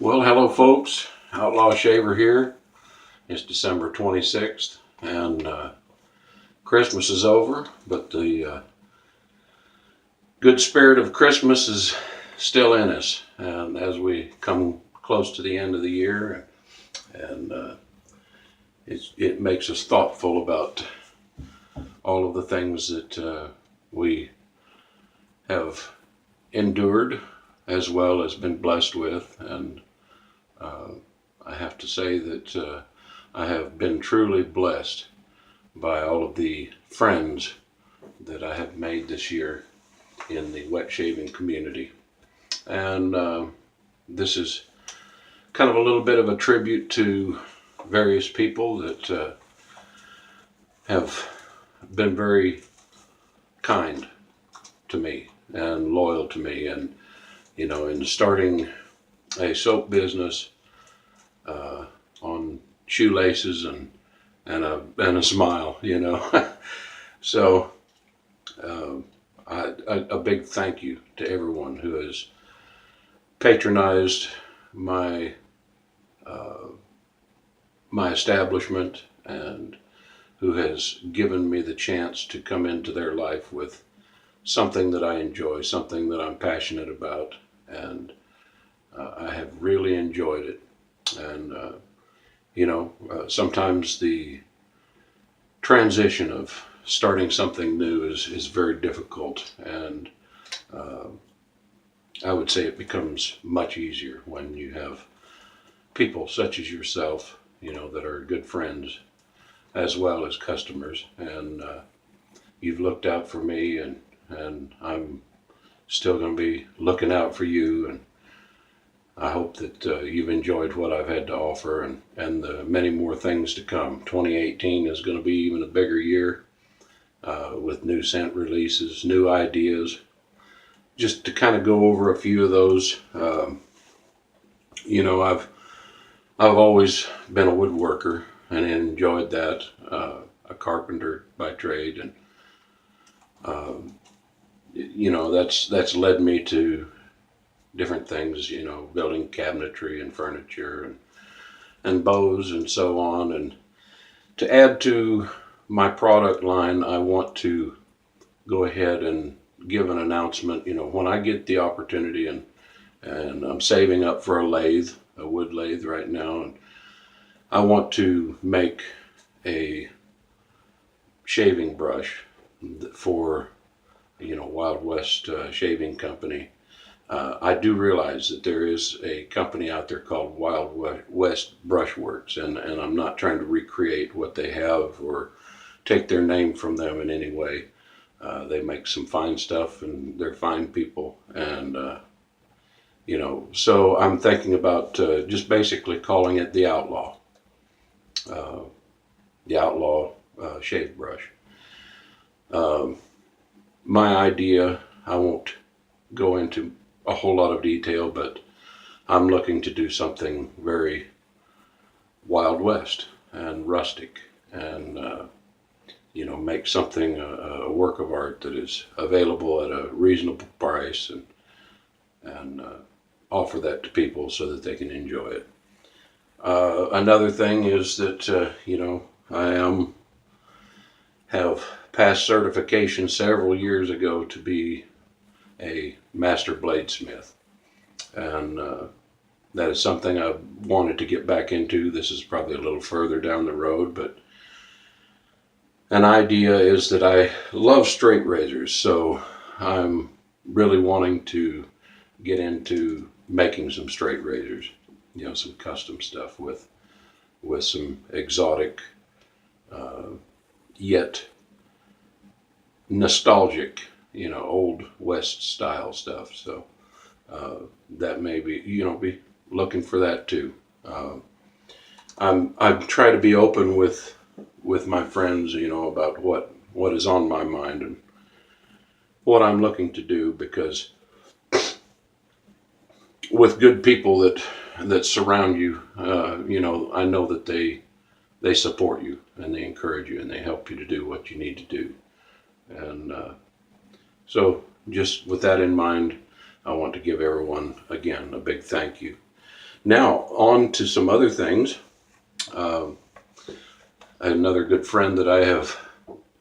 Well, hello folks. Outlaw Shaver here. It's December 26th and Christmas is over, but the good spirit of Christmas is still in us. And as we come close to the end of the year, and it makes us thoughtful about all of the things that we have endured as well as been blessed with. And I have to say that I have been truly blessed by all of the friends that I have made this year in the wet shaving community. And this is kind of a little bit of a tribute to various people that have been very kind to me and loyal to me. And, you know, in starting a soap business on shoelaces and a smile, you know. So a big thank you to everyone who has patronized my my establishment and who has given me the chance to come into their life with something that I enjoy, something that I'm passionate about, and I have really enjoyed it. And you know, sometimes the transition of starting something new is very difficult, and I would say it becomes much easier when you have people such as yourself, you know, that are good friends as well as customers, and you've looked out for me, and I'm still going to be looking out for you. And I hope that you've enjoyed what I've had to offer, and the many more things to come. 2018 is going to be even a bigger year with new scent releases, new ideas. Just to kind of go over a few of those, you know, I've always been a woodworker and enjoyed that. A carpenter by trade, and you know, that's led me to different things, you know, building cabinetry and furniture and bows and so on. And to add to my product line, I want to go ahead and give an announcement. You know, when I get the opportunity, and I'm saving up for a lathe, a wood lathe right now, and I want to make a shaving brush for, you know, Wild West Shaving Company. I do realize that there is a company out there called Wild West Brushworks, and I'm not trying to recreate what they have or take their name from them in any way. They make some fine stuff, and they're fine people, and you know, so I'm thinking about just basically calling it the Outlaw shave brush. My idea, I won't go into a whole lot of detail, but I'm looking to do something very Wild West and rustic, and you know, make something a work of art that is available at a reasonable price, and offer that to people so that they can enjoy it. Another thing is that you know, I have passed certification several years ago to be a master bladesmith, and that is something I wanted to get back into. This is probably a little further down the road, but an idea is that I love straight razors, so I'm really wanting to get into making some straight razors, you know, some custom stuff with some exotic yet nostalgic, you know, old West style stuff. So that may be, you know, be looking for that too. I try to be open with my friends, you know, about what is on my mind and what I'm looking to do, because with good people that surround you, you know, I know that they support you and they encourage you and they help you to do what you need to do. And so just with that in mind, I want to give everyone, again, a big thank you. Now, on to some other things. Um, Another good friend that I have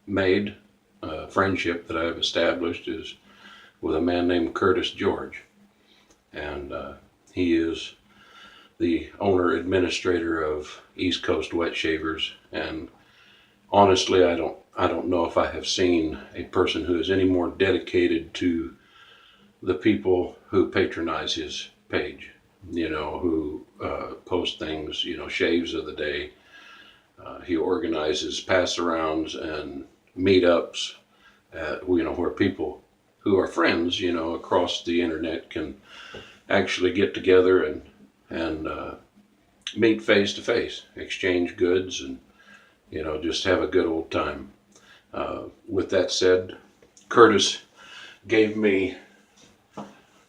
made, friendship that I have established, is with a man named Curtis George. And he is the owner administrator of East Coast Wet Shavers. And honestly, I don't know if I have seen a person who is any more dedicated to the people who patronize his page, who post things, shaves of the day. He organizes pass-arounds and meetups, where people who are friends, across the internet can actually get together and meet face to face, exchange goods, and just have a good old time. With that said, Curtis gave me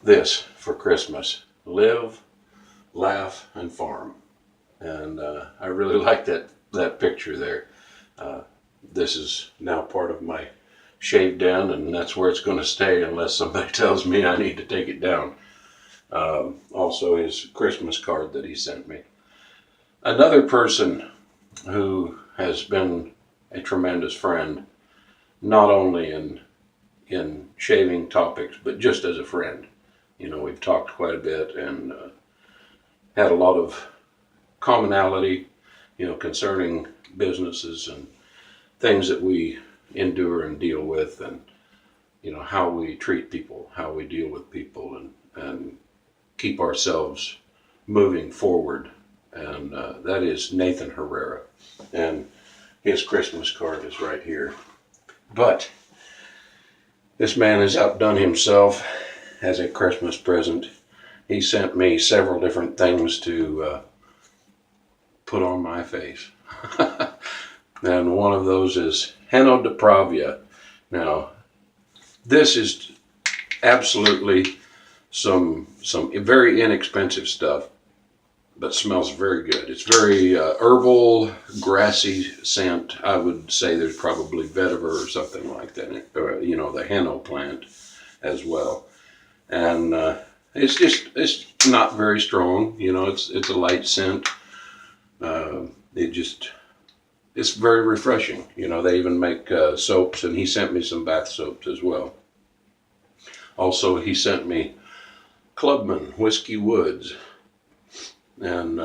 this for Christmas: live, laugh, and farm. And I really like that picture there. This is now part of my shave den, and that's where it's going to stay unless somebody tells me I need to take it down. Also his Christmas card that he sent me. Another person who has been a tremendous friend, not only in shaving topics, but just as a friend. We've talked quite a bit and had a lot of commonality, concerning businesses and things that we endure and deal with, and how we treat people, how we deal with people, and keep ourselves moving forward. And that is Nathan Herrera, and his Christmas card is right here. But this man has outdone himself as a Christmas present. He sent me several different things to put on my face. And one of those is Henno de Pravia. Now, this is absolutely some very inexpensive stuff, but smells very good. It's very herbal, grassy scent. I would say there's probably vetiver or something like that, the Henno plant as well. And it's not very strong. It's a light scent. It's very refreshing. They even make soaps, and he sent me some bath soaps as well. Also, he sent me Clubman Whiskey Woods, and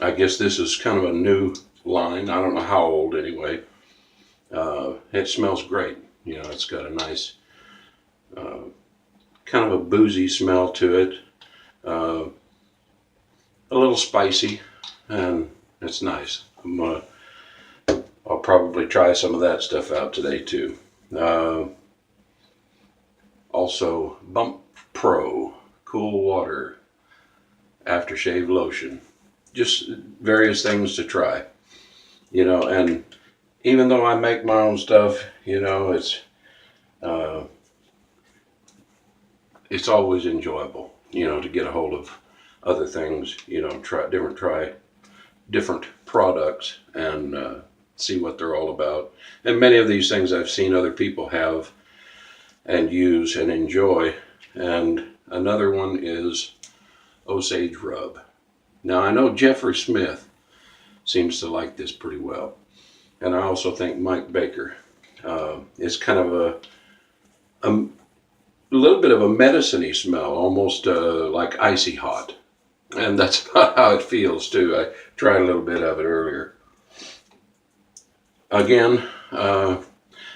I guess this is kind of a new line. I don't know how old anyway. It smells great. It's got a nice kind of a boozy smell to it, a little spicy, and it's nice. I'll probably try some of that stuff out today too. Also, Bump Pro Cool Water Aftershave Lotion. Just various things to try. And even though I make my own stuff, it's always enjoyable, to get a hold of other things, try different products and see what they're all about. And many of these things I've seen other people have and use and enjoy. And another one is Osage Rub. Now, I know Jeffrey Smith seems to like this pretty well. And I also think Mike Baker. It's kind of a little bit of a medicine-y smell, almost like icy hot. And that's about how it feels too. I tried a little bit of it earlier. Again,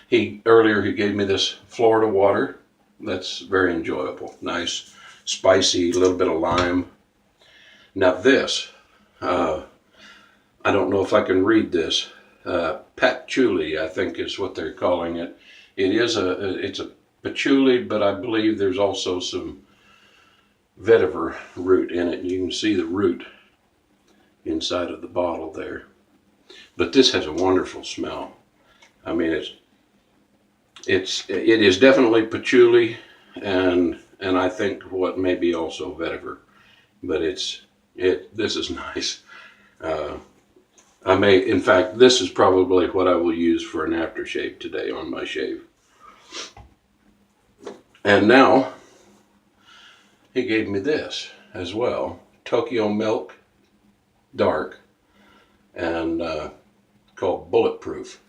he gave me this Florida water. That's very enjoyable. Nice, spicy, a little bit of lime. Now this, I don't know if I can read this. Patchouli, I think is what they're calling it. It's a patchouli, but I believe there's also some vetiver root in it. You can see the root inside of the bottle there. But this has a wonderful smell. I mean, it is definitely patchouli, and I think what may be also vetiver. But this is nice. In fact, this is probably what I will use for an aftershave today on my shave. And now, he gave me this. as well, Tokyo Milk Dark, and called Bulletproof.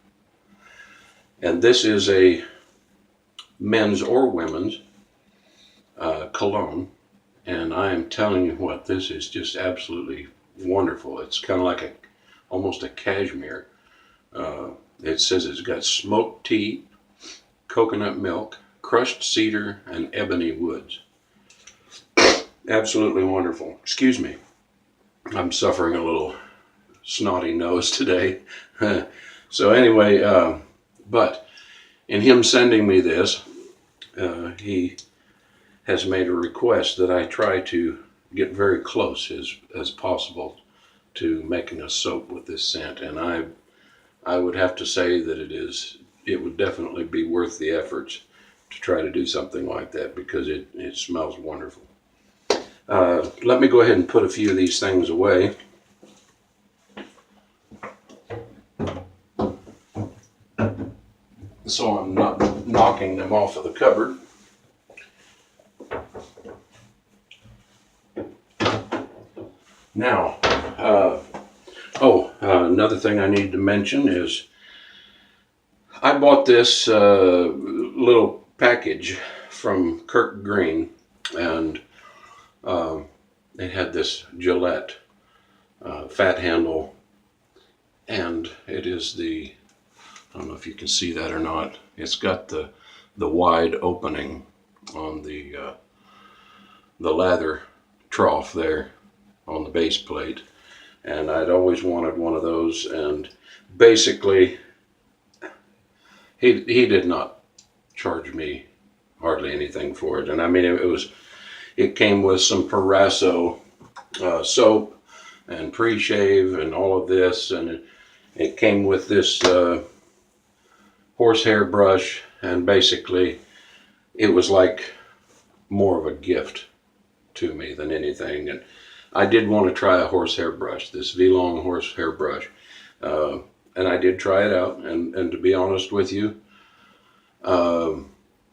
And this is a men's or women's cologne. And I am telling you what, this is just absolutely wonderful. It's kind of like almost a cashmere. It says it's got smoked tea, coconut milk, crushed cedar, and ebony woods. Absolutely wonderful. Excuse me. I'm suffering a little snotty nose today. So anyway, but in him sending me this, he has made a request that I try to get very close as possible to making a soap with this scent. And I would have to say that it would definitely be worth the efforts to try to do something like that, because it smells wonderful. Let me go ahead and put a few of these things away. So I'm not knocking them off of the cupboard. Now, another thing I need to mention is I bought this little package from Kirk Green, and it had this Gillette fat handle, and it is I don't know if you can see that or not. It's got the wide opening on the lather trough there on the base plate, and I'd always wanted one of those. And basically, he did not charge me hardly anything for it. And I mean, it came with some Parasso soap and pre-shave and all of this, and it came with this horsehair brush, and basically it was like more of a gift to me than anything. And I did want to try a horsehair brush, this V-Long horsehair brush, and I did try it out, and to be honest with you,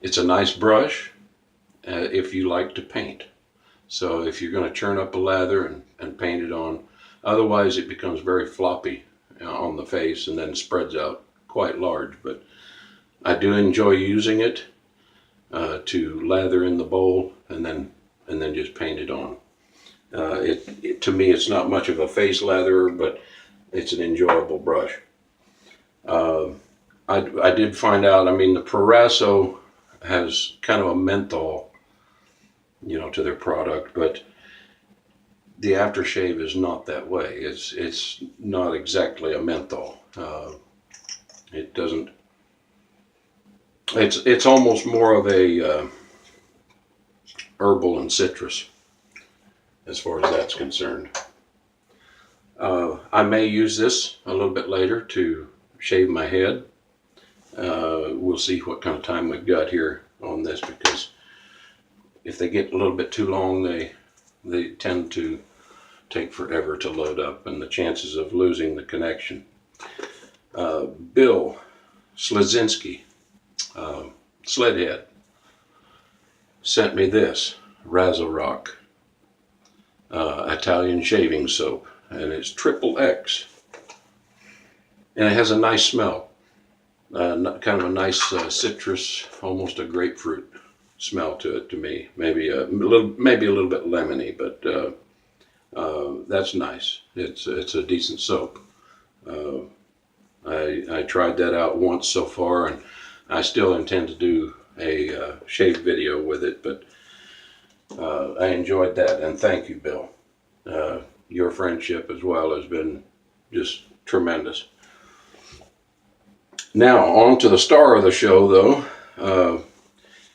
it's a nice brush if you like to paint. So if you're going to churn up a lather and paint it on, otherwise it becomes very floppy on the face and then spreads out quite large. But I do enjoy using it to lather in the bowl and then just paint it on. To me, it's not much of a face latherer, but it's an enjoyable brush. I did find out, I mean, the Parasso has kind of a menthol, to their product, but the aftershave is not that way. It's not exactly a menthol. It doesn't. It's almost more of a herbal and citrus, as far as that's concerned. I may use this a little bit later to shave my head. We'll see what kind of time we've got here on this, because if they get a little bit too long, they tend to take forever to load up, and the chances of losing the connection. Bill Slazinski, Sledhead, sent me this Razzle Italian shaving soap, and it's XXX, and it has a nice smell, kind of a nice citrus, almost a grapefruit smell to it to me. Maybe a little bit lemony, but that's nice. It's a decent soap. I tried that out once so far, and I still intend to do a shave video with it, but I enjoyed that, and thank you, Bill. Your friendship as well has been just tremendous. Now, on to the star of the show, though.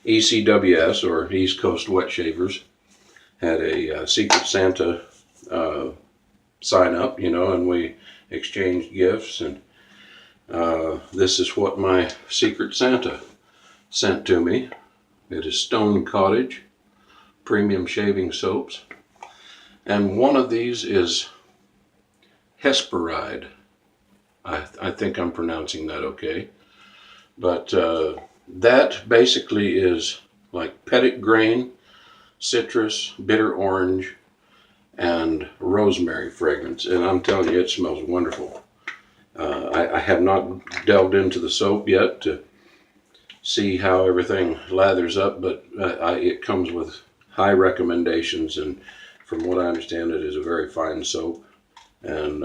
ECWS, or East Coast Wet Shavers, had a Secret Santa sign up, and we exchanged gifts, and this is what my Secret Santa sent to me. It is Stone Cottage premium shaving soaps, and one of these is Hesperide. I think I'm pronouncing that okay, but that basically is like petit grain, citrus, bitter orange, and rosemary fragrance, and I'm telling you, it smells wonderful. I have not delved into the soap yet to see how everything lathers up, but it comes with high recommendations, and from what I understand, it is a very fine soap and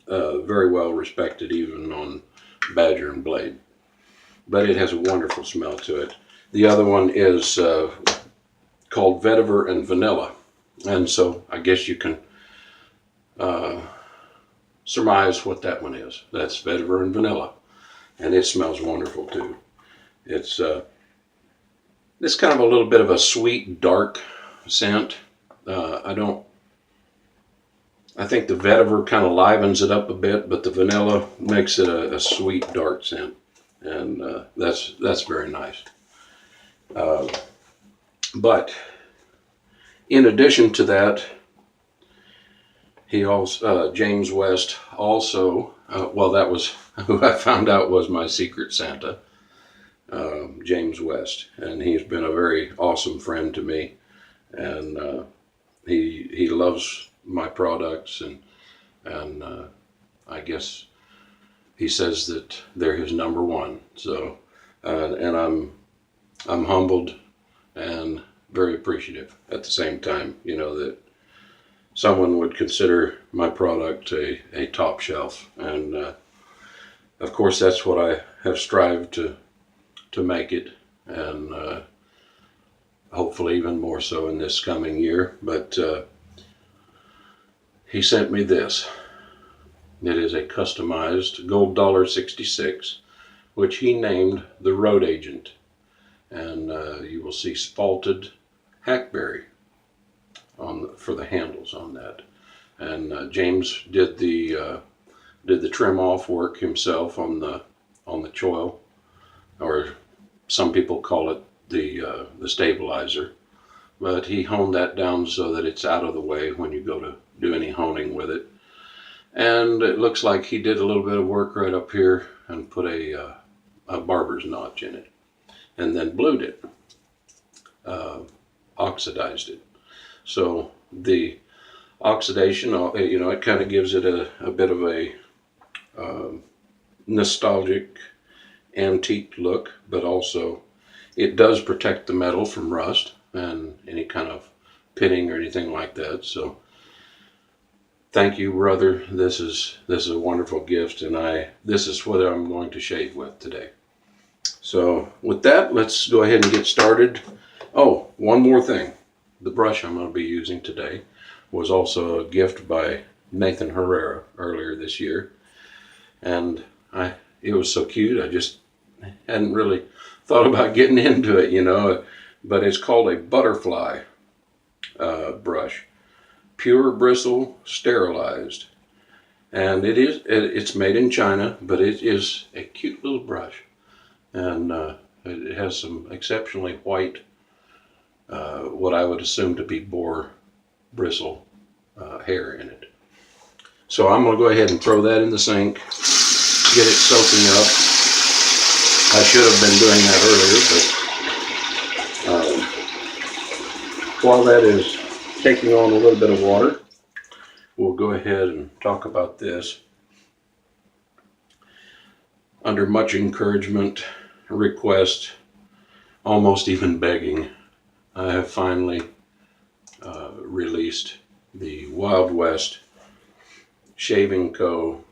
very well respected even on Badger and Blade. But it has a wonderful smell to it. The other one is called Vetiver and Vanilla, and so I guess you can surmise what that one is. That's Vetiver and Vanilla, and it smells wonderful too. It's kind of a little bit of a sweet, dark scent. I think the vetiver kind of livens it up a bit, but the vanilla makes it a sweet, dark scent, and that's very nice. But in addition to that, he also James West also. Well, that was who I found out was my secret Santa, James West, and he's been a very awesome friend to me, and he loves my products, and I guess he says that they're his number one. So, and I'm humbled and very appreciative at the same time. You know, that someone would consider my product a top shelf, and of course that's what I have strived to make it, and hopefully even more so in this coming year. But he sent me this. It is a customized gold $1.66, which he named the Road Agent, and you will see spalted hackberry for the handles on that. And James did the trim off work himself on the choil, or some people call it the stabilizer, but he honed that down so that it's out of the way when you go to do any honing with it. And it looks like he did a little bit of work right up here and put a barber's notch in it, and then blued it, oxidized it. So the oxidation, you know, it kind of gives it a bit of a nostalgic, antique look, but also it does protect the metal from rust and any kind of pitting or anything like that. So thank you, brother. This is a wonderful gift, and this is what I'm going to shave with today. So with that, let's go ahead and get started. Oh, one more thing. The brush I'm going to be using today was also a gift by Nathan Herrera earlier this year, and it was so cute. I just hadn't really thought about getting into it, you know, but it's called a butterfly brush, pure bristle, sterilized, and it's made in China, but it is a cute little brush, and it has some exceptionally white, what I would assume to be boar bristle hair in it. So I'm going to go ahead and throw that in the sink, get it soaking up. I should have been doing that earlier, but while that is taking on a little bit of water, we'll go ahead and talk about this. Under much encouragement, request, almost even begging, I have finally released the Wild West Shaving Co.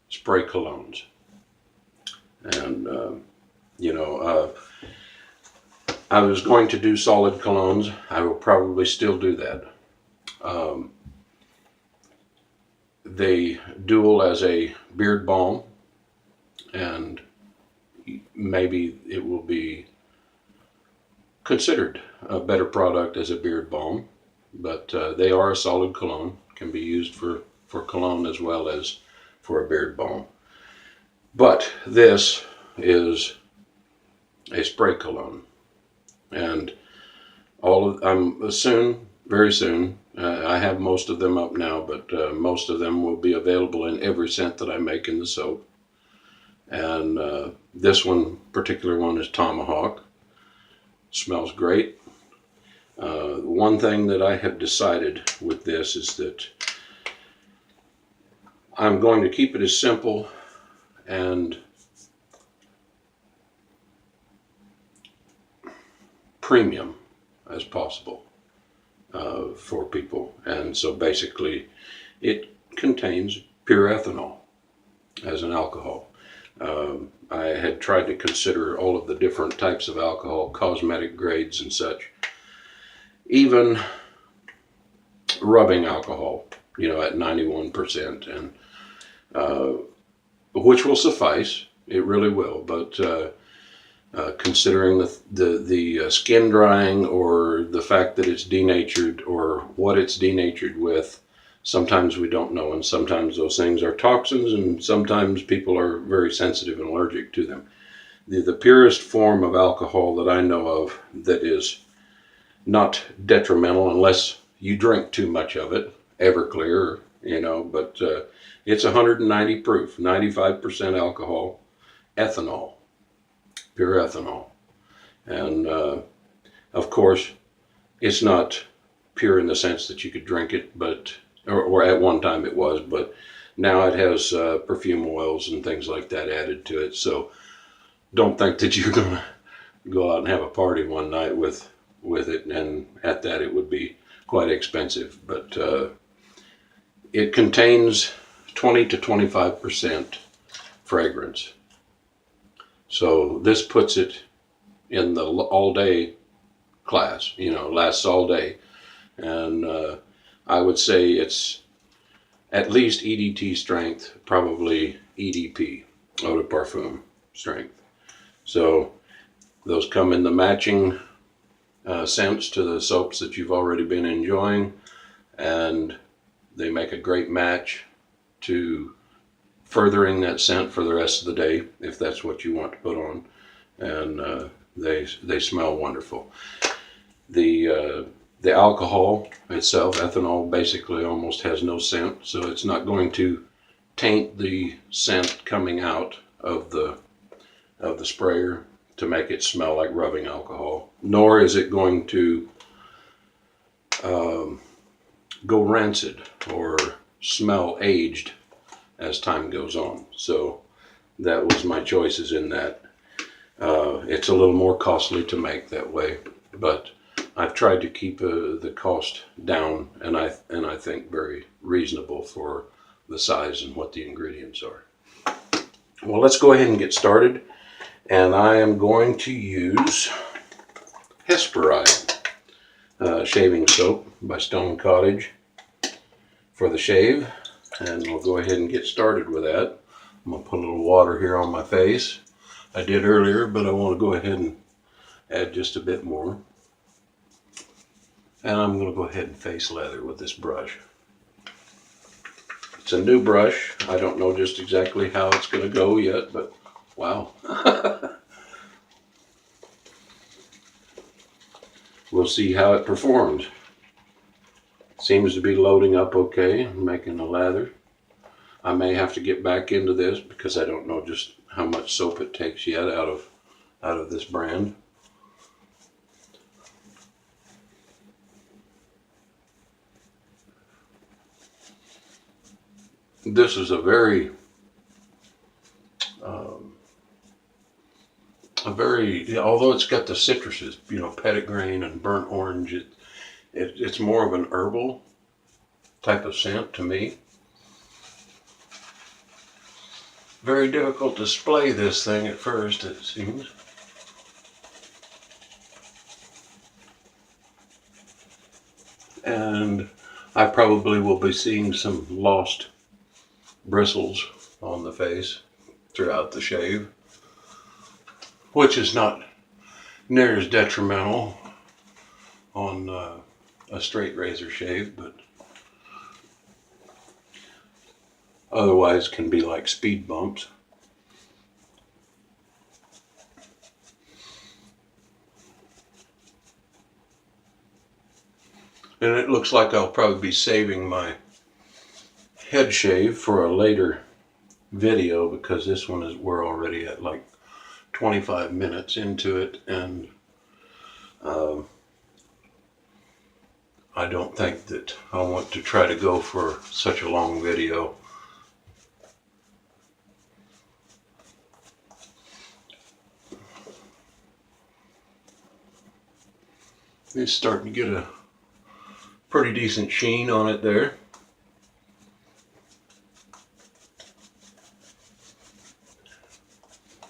spray colognes. And, you know, I was going to do solid colognes. I will probably still do that. They dual as a beard balm, and maybe it will be considered a better product as a beard balm, but they are a solid cologne, can be used for cologne as well as for a beard balm. But this is a spray cologne, and very soon, I have most of them up now, but most of them will be available in every scent that I make in the soap. And this particular one is Tomahawk. Smells great. One thing that I have decided with this is that I'm going to keep it as simple and premium as possible for people. And so basically it contains pure ethanol as an alcohol. I had tried to consider all of the different types of alcohol, cosmetic grades and such, even rubbing alcohol, at 91%, and which will suffice. It really will. But considering the skin drying, or the fact that it's denatured, or what it's denatured with, sometimes we don't know, and sometimes those things are toxins, and sometimes people are very sensitive and allergic to them. The purest form of alcohol that I know of that is not detrimental unless you drink too much of it, Everclear, but it's 190 proof, 95% alcohol, ethanol, pure ethanol. And of course, it's not pure in the sense that you could drink it, but or at one time it was, but now it has perfume oils and things like that added to it. So don't think that you're going to go out and have a party one night with it, and at that it would be quite expensive. But it contains 20 to 25% fragrance. So this puts it in the all day class, lasts all day. And I would say it's at least EDT strength, probably EDP, eau de parfum strength. So those come in the matching scents to the soaps that you've already been enjoying, and they make a great match to furthering that scent for the rest of the day, if that's what you want to put on. And they smell wonderful. The alcohol itself, ethanol, basically almost has no scent, so it's not going to taint the scent coming out of the sprayer to make it smell like rubbing alcohol, nor is it going to go rancid or smell aged as time goes on. So that was my choices in that. It's a little more costly to make that way, but I've tried to keep the cost down, and I think very reasonable for the size and what the ingredients are. Well, let's go ahead and get started. And I am going to use Hesperide shaving soap by Stone Cottage for the shave. And we'll go ahead and get started with that. I'm going to put a little water here on my face. I did earlier, but I want to go ahead and add just a bit more. And I'm going to go ahead and face lather with this brush. It's a new brush. I don't know just exactly how it's going to go yet, but wow. We'll see how it performs. Seems to be loading up okay, making a lather. I may have to get back into this because I don't know just how much soap it takes yet out of this brand. This is a very although it's got the citruses, petitgrain and burnt orange, it's more of an herbal type of scent to me. Very difficult to display this thing at first, it seems. And I probably will be seeing some lost bristles on the face throughout the shave, which is not near as detrimental on a straight razor shave, but otherwise can be like speed bumps. And it looks like I'll probably be saving my head shave for a later video, because this one we're already at like 25 minutes into it, and I don't think that I want to try to go for such a long video. It's starting to get a pretty decent sheen on it there.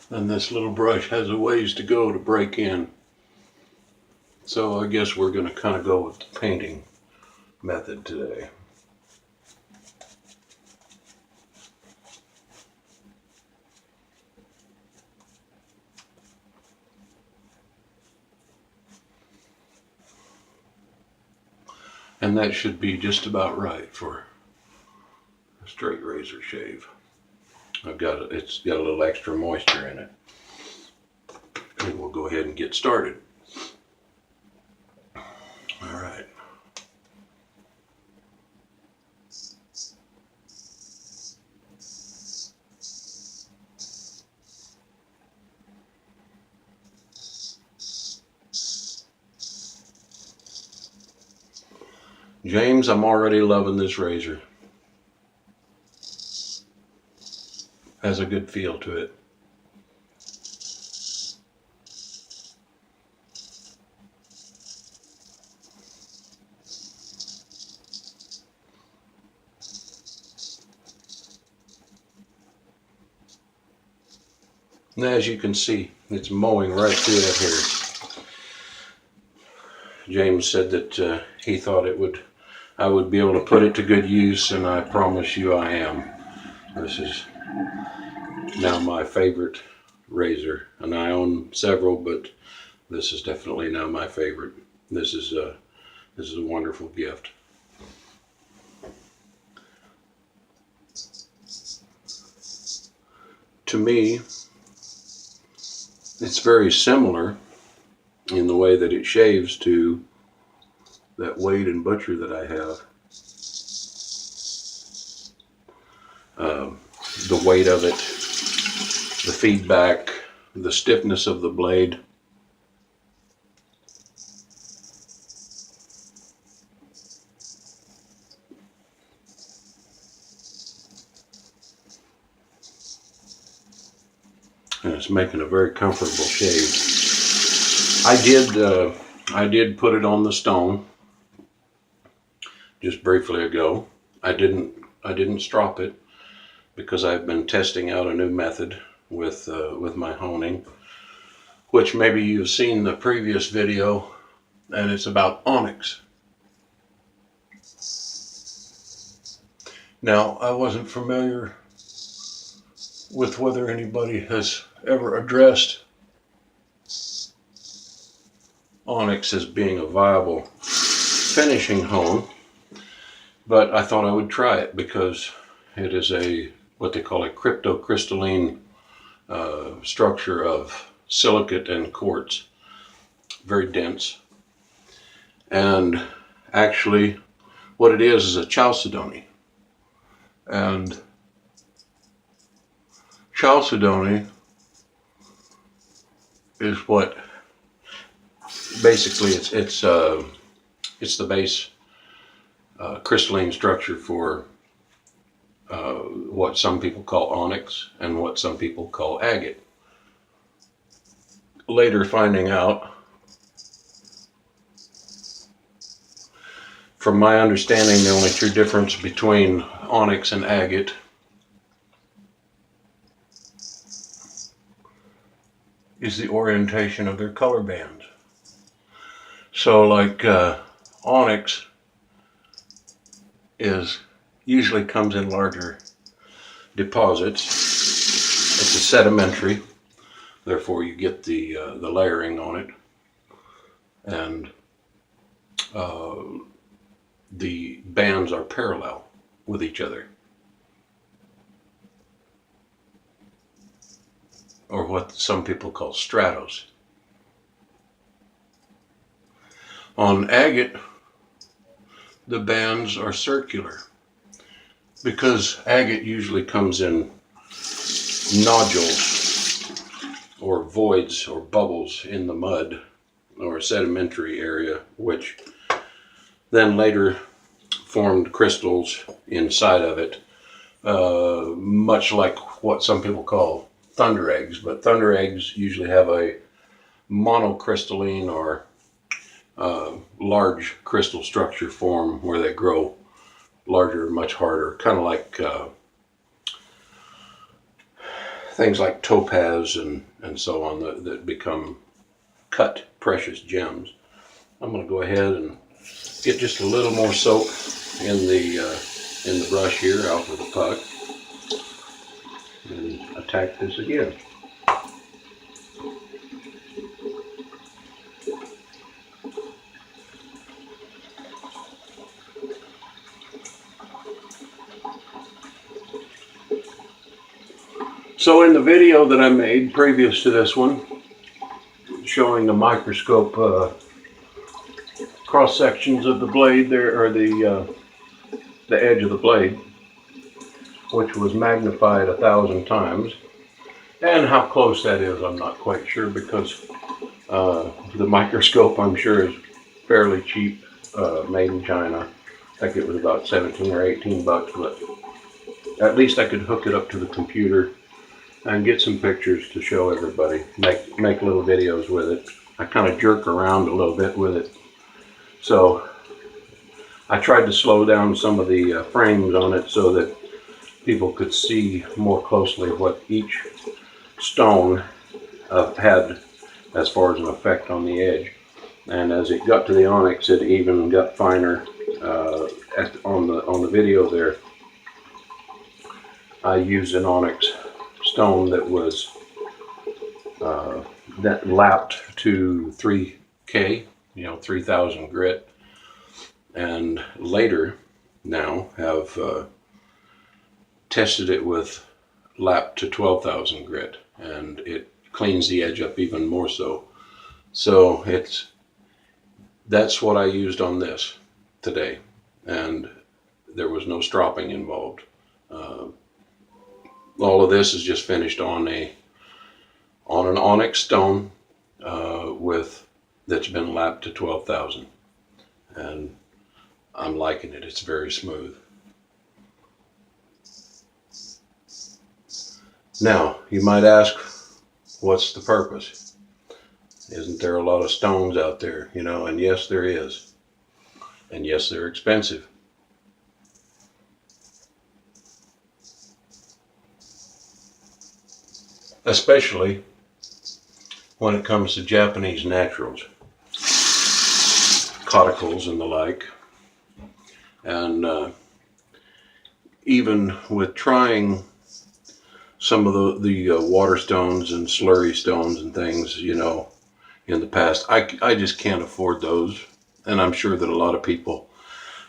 And this little brush has a ways to go to break in. So I guess we're going to kind of go with the painting method today. And that should be just about right for a straight razor shave. It's got a little extra moisture in it. And we'll go ahead and get started. All right. James, I'm already loving this razor. Has a good feel to it. And as you can see, it's mowing right through that hair. James said that he thought I would be able to put it to good use, and I promise you I am. This is now my favorite razor, and I own several, but this is definitely now my favorite. This is a wonderful gift. To me, it's very similar in the way that it shaves to that Wade and Butcher that I have. The weight of it, the feedback, the stiffness of the blade. And it's making a very comfortable shave. I did put it on the stone just briefly ago. I didn't strop it because I've been testing out a new method with my honing, which maybe you've seen the previous video, and it's about onyx. Now, I wasn't familiar with whether anybody has ever addressed onyx as being a viable finishing hone, but I thought I would try it because it is what they call a cryptocrystalline structure of silicate and quartz, very dense. And actually what it is a chalcedony. And chalcedony is what basically it's the base crystalline structure for what some people call onyx and what some people call agate. Later finding out, from my understanding, the only true difference between onyx and agate is the orientation of their color bands. So like onyx usually comes in larger deposits. It's a sedimentary, therefore you get the layering on it, and the bands are parallel with each other, or what some people call stratos. On agate, the bands are circular because agate usually comes in nodules or voids or bubbles in the mud or sedimentary area, which then later formed crystals inside of it, much like what some people call thunder eggs. But thunder eggs usually have a monocrystalline or large crystal structure form where they grow larger, much harder, kind of like things like topaz and so on that become cut precious gems. I'm going to go ahead and get just a little more soap in the brush here out with the puck and attack this again. So in the video that I made previous to this one, showing the microscope cross sections of the blade there, or the edge of the blade, which was magnified 1,000 times, and how close that is I'm not quite sure, because the microscope I'm sure is fairly cheap, made in China. I think it was about 17 or 18 bucks, but at least I could hook it up to the computer and get some pictures to show everybody, make little videos with it. I kind of jerk around a little bit with it. So I tried to slow down some of the frames on it so that people could see more closely what each stone had as far as an effect on the edge. And as it got to the onyx, it even got finer. On the video there, I used an onyx stone that was that lapped to 3K, 3,000 grit, and later now have tested it with lapped to 12,000 grit, and it cleans the edge up even more so. So that's what I used on this today, and there was no stropping involved. All of this is just finished on an onyx stone that's been lapped to 12,000, and I'm liking it. It's very smooth. Now you might ask, what's the purpose? Isn't there a lot of stones out there? And yes, there is, and yes, they're expensive. Especially when it comes to Japanese naturals, cauticles and the like. And even with trying some of the water stones and slurry stones and things, in the past, I just can't afford those. And I'm sure that a lot of people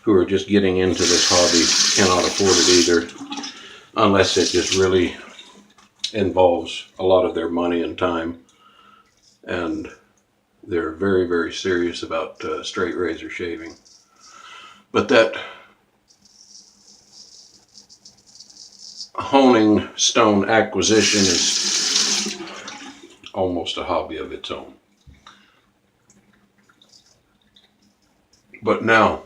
who are just getting into this hobby cannot afford it either, unless it just really involves a lot of their money and time, and they're very, very serious about straight razor shaving. But that honing stone acquisition is almost a hobby of its own. But now,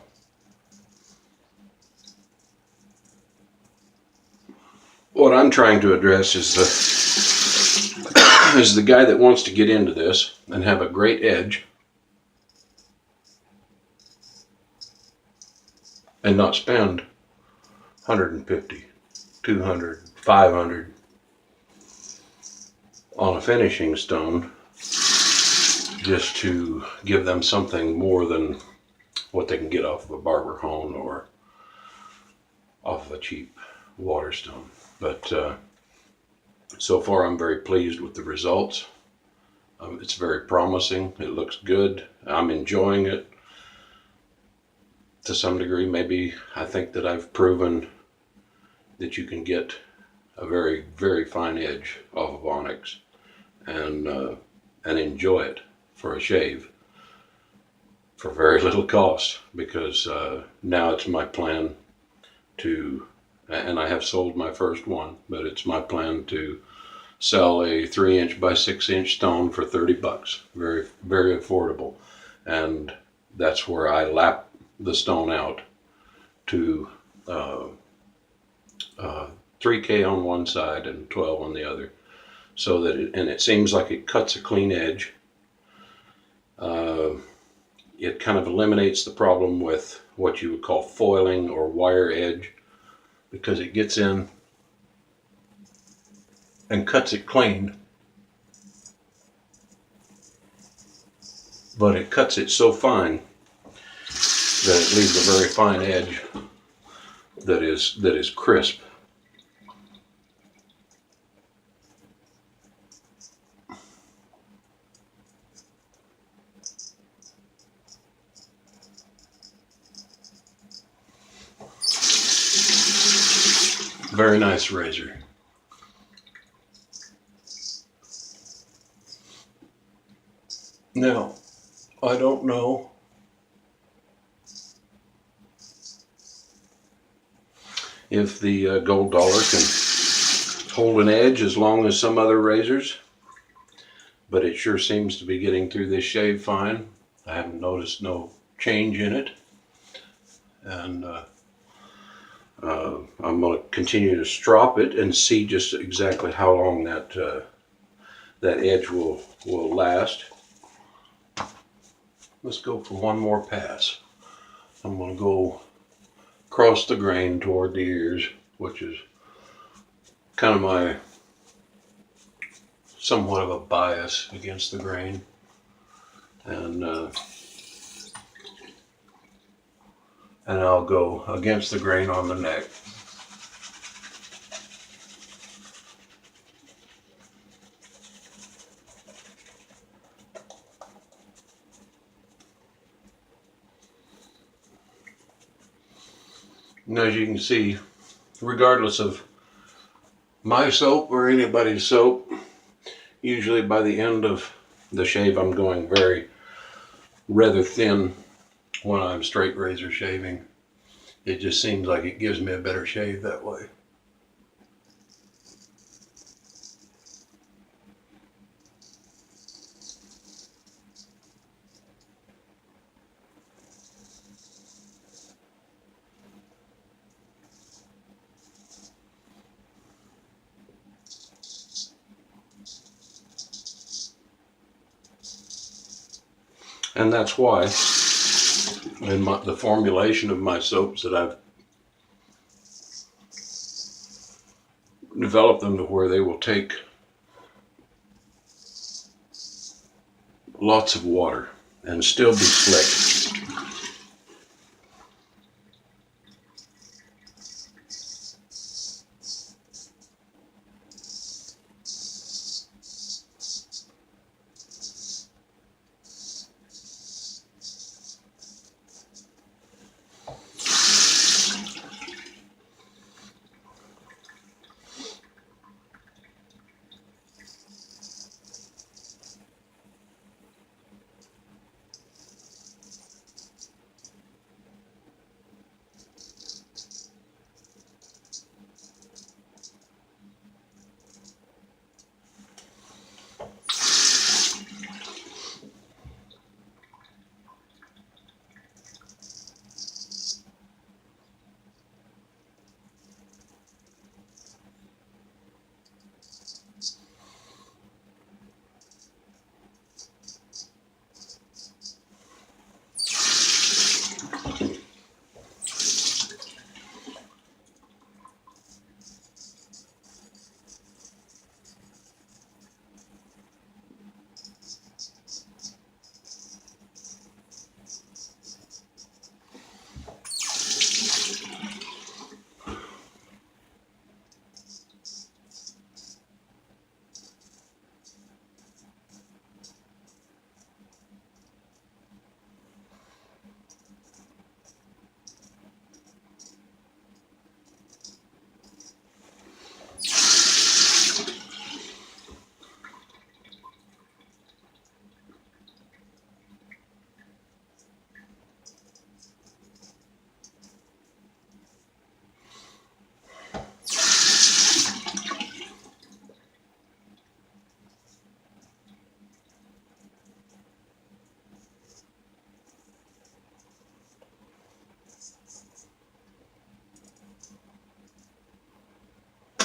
what I'm trying to address is the guy that wants to get into this and have a great edge and not spend 150, 200, 500 on a finishing stone just to give them something more than what they can get off of a barber hone or off of a cheap water stone. But so far I'm very pleased with the results. It's very promising. It looks good. I'm enjoying it to some degree. Maybe I think that I've proven that you can get a very, very fine edge off of onyx and enjoy it for a shave for very little cost, because now it's my plan to, and I have sold my first one, but it's my plan to sell a 3" by 6" stone for $30. Very, very affordable. And that's where I lap the stone out to 3K on one side and 12 on the other, so that it seems like it cuts a clean edge. It kind of eliminates the problem with what you would call foiling or wire edge, because it gets in and cuts it clean, but it cuts it so fine that it leaves a very fine edge that is crisp. Very nice razor. Now, I don't know if the gold dollar can hold an edge as long as some other razors, but it sure seems to be getting through this shave fine. I haven't noticed no change in it, and I'm going to continue to strop it and see just exactly how long that edge will last. Let's go for one more pass. I'm going to go across the grain toward the ears, which is kind of my somewhat of a bias against the grain, and I'll go against the grain on the neck. And as you can see, regardless of my soap or anybody's soap, usually by the end of the shave I'm going rather thin when I'm straight razor shaving. It just seems like it gives me a better shave that way. And that's why in the formulation of my soaps that I've developed them to where they will take lots of water and still be slick.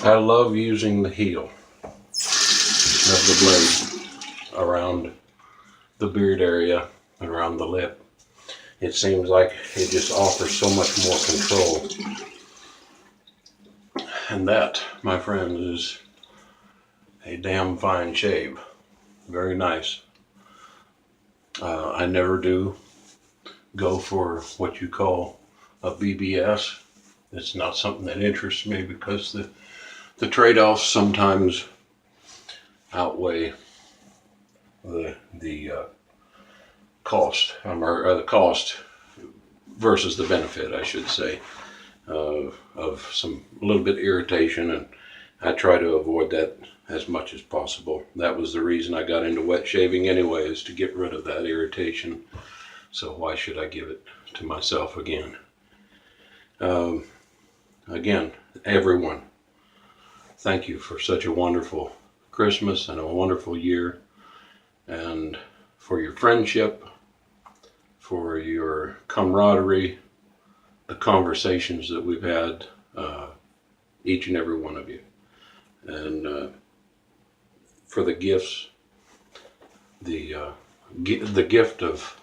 I love using the heel of the blade around the beard area, around the lip. It seems like it just offers so much more control. And that, my friends, is a damn fine shave. Very nice. I never do go for what you call a BBS. It's not something that interests me because the trade-offs sometimes outweigh the cost, or the cost versus the benefit, I should say, of some a little bit irritation, and I try to avoid that as much as possible. That was the reason I got into wet shaving anyway, is to get rid of that irritation. So why should I give it to myself again? Again, everyone, thank you for such a wonderful Christmas and a wonderful year, and for your friendship, for your camaraderie, the conversations that we've had, each and every one of you, and for the gifts, the gift of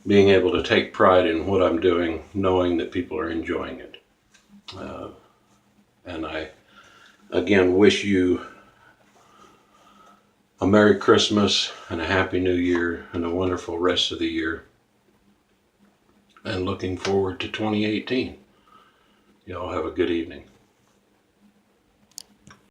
being able to take pride in what I'm doing, knowing that people are enjoying it. And I, again, wish you a Merry Christmas and a Happy New Year and a wonderful rest of the year. And looking forward to 2018. Y'all have a good evening.